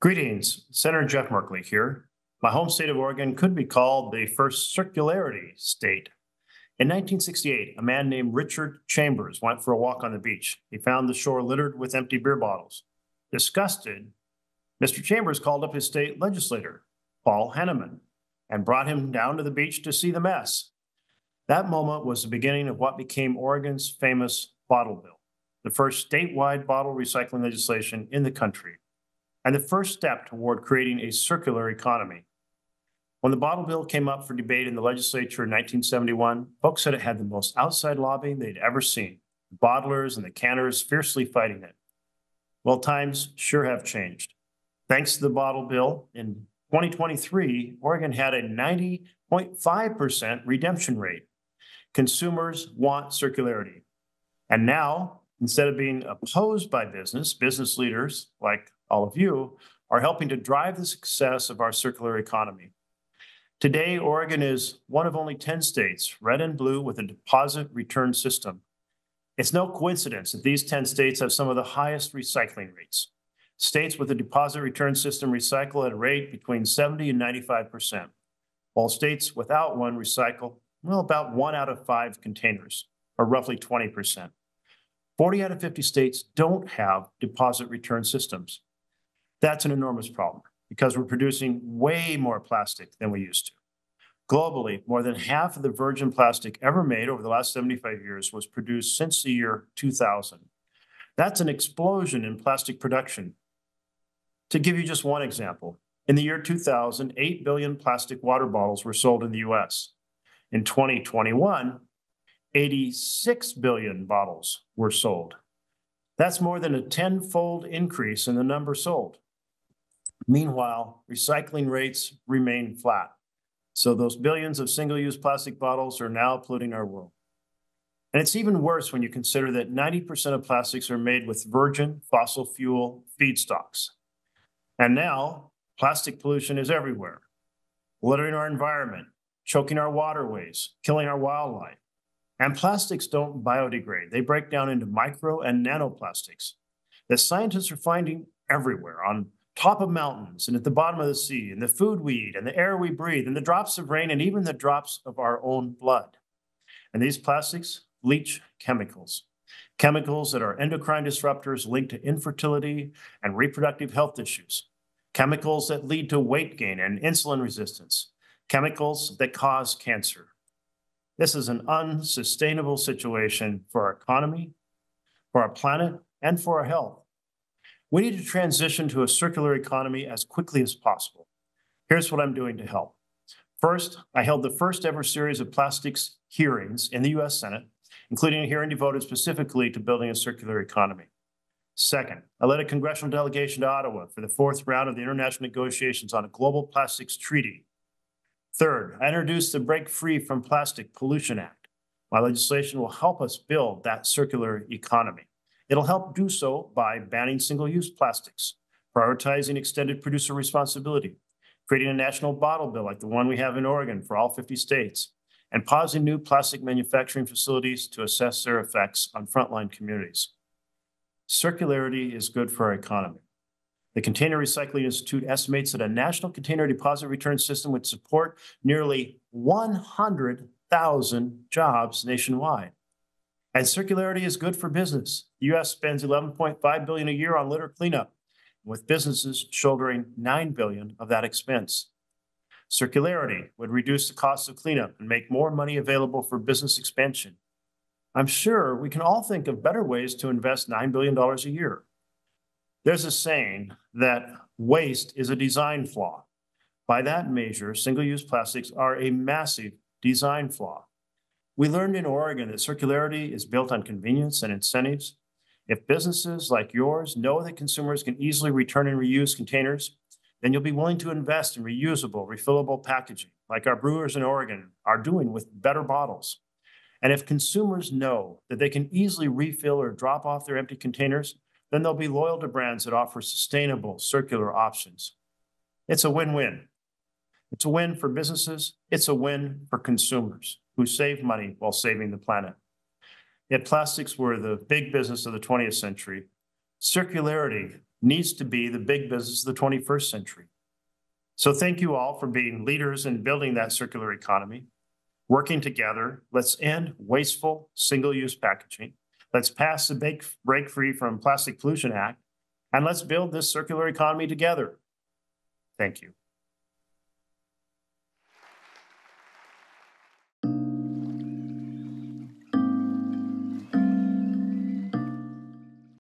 Greetings, Senator Jeff Merkley here. My home state of Oregon could be called the first circularity state. In 1968, a man named Richard Chambers went for a walk on the beach. He found the shore littered with empty beer bottles. Disgusted, Mr. Chambers called up his state legislator, Paul Henneman, and brought him down to the beach to see the mess. That moment was the beginning of what became Oregon's famous bottle bill, the first statewide bottle recycling legislation in the country, and the first step toward creating a circular economy. When the bottle bill came up for debate in the legislature in 1971, folks said it had the most outside lobbying they'd ever seen, the bottlers and the canners fiercely fighting it. Well, times sure have changed. Thanks to the bottle bill, in 2023, Oregon had a 90.5% redemption rate. Consumers want circularity. And now, instead of being opposed by business leaders like all of you are helping to drive the success of our circular economy. Today, Oregon is one of only 10 states, red and blue, with a deposit return system. It's no coincidence that these 10 states have some of the highest recycling rates. States with a deposit return system recycle at a rate between 70 and 95%, while states without one recycle, well, about 1 out of 5 containers, or roughly 20%. 40 out of 50 states don't have deposit return systems. That's an enormous problem because we're producing way more plastic than we used to. Globally, more than half of the virgin plastic ever made over the last 75 years was produced since the year 2000. That's an explosion in plastic production. To give you just one example, in the year 2000, 8 billion plastic water bottles were sold in the US. In 2021, 86 billion bottles were sold. That's more than a 10-fold increase in the number sold. Meanwhile, recycling rates remain flat. So those billions of single-use plastic bottles are now polluting our world. And it's even worse when you consider that 90% of plastics are made with virgin fossil fuel feedstocks. And now, plastic pollution is everywhere, littering our environment, choking our waterways, killing our wildlife. And plastics don't biodegrade. They break down into micro and nanoplastics that scientists are finding everywhere, on top of mountains and at the bottom of the sea, in the food we eat and the air we breathe and the drops of rain and even the drops of our own blood. And these plastics leach chemicals that are endocrine disruptors linked to infertility and reproductive health issues, chemicals that lead to weight gain and insulin resistance, chemicals that cause cancer. This is an unsustainable situation for our economy, for our planet, and for our health. We need to transition to a circular economy as quickly as possible. Here's what I'm doing to help. First, I held the first ever series of plastics hearings in the US Senate, including a hearing devoted specifically to building a circular economy. Second, I led a congressional delegation to Ottawa for the 4th round of the international negotiations on a global plastics treaty. Third, I introduced the Break Free from Plastic Pollution Act. My legislation will help us build that circular economy. It'll help do so by banning single-use plastics, prioritizing extended producer responsibility, creating a national bottle bill like the one we have in Oregon for all 50 states, and pausing new plastic manufacturing facilities to assess their effects on frontline communities. Circularity is good for our economy. The Container Recycling Institute estimates that a national container deposit return system would support nearly 100,000 jobs nationwide. And circularity is good for business. The U.S. spends $11.5 billion a year on litter cleanup, with businesses shouldering $9 billion of that expense. Circularity would reduce the cost of cleanup and make more money available for business expansion. I'm sure we can all think of better ways to invest $9 billion a year. There's a saying that waste is a design flaw. By that measure, single-use plastics are a massive design flaw. We learned in Oregon that circularity is built on convenience and incentives. If businesses like yours know that consumers can easily return and reuse containers, then you'll be willing to invest in reusable, refillable packaging, like our brewers in Oregon are doing with better bottles. And if consumers know that they can easily refill or drop off their empty containers, then they'll be loyal to brands that offer sustainable, circular options. It's a win-win. It's a win for businesses. It's a win for consumers who save money while saving the planet. Yet plastics were the big business of the 20th century. Circularity needs to be the big business of the 21st century. So thank you all for being leaders in building that circular economy. Working together, let's end wasteful single-use packaging. Let's pass the Break Free from Plastic Pollution Act, and let's build this circular economy together. Thank you.